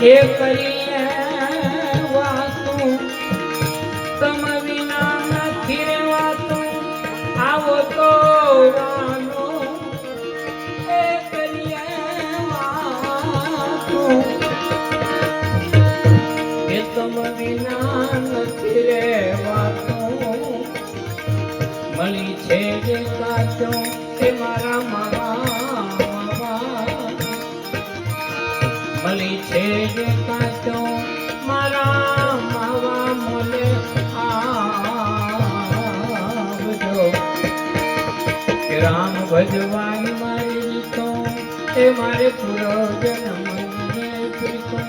એ કરીએ વાતું તમ વિના નથી રેવાતું આવો તો વાનો એ કરીએ વાતું એ તમ વિના નથી રેવાતું મળી છે જે કાચો તે મારા માવા મળી છે જે કાચો મારા માવા મોલે આવજો કે રામ ભજવાની મારી રીતો એ મારે પૂરો જન્મ મને પ્રીતો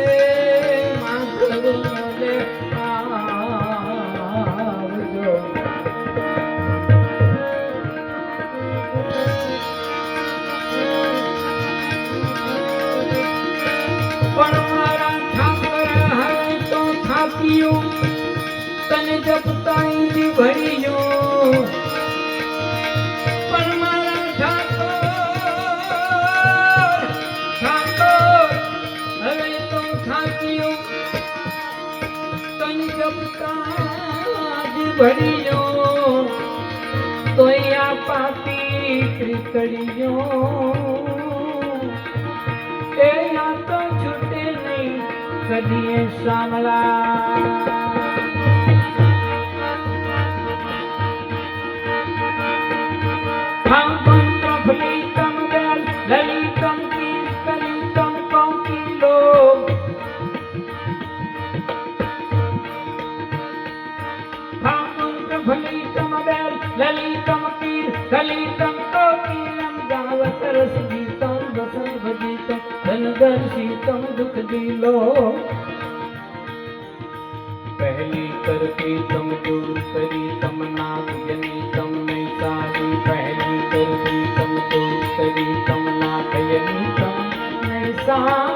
એ માધવ મોલે આવજો તને જપતાઈ ભરીજો પણ મારા ઠાકોર હવે તો થાક્યો તને જપતા ભરીજો તો આ પાપી ત્રિકડીજો એ આ તો છૂટે નહીં કદીએ સામલા ललितम कीर्तनितम कौकिलो प्रफलितम बेल ललितम कीर्तनितम कौकिलम गावत रस गीतम वसन भजितम धनदर्शितम दुख दिलो पहली करके तम दूर करी तम नाग जनी तम नहीं सारी पहली करके तम दूर करी तम नाग जनी तम नहीं सारी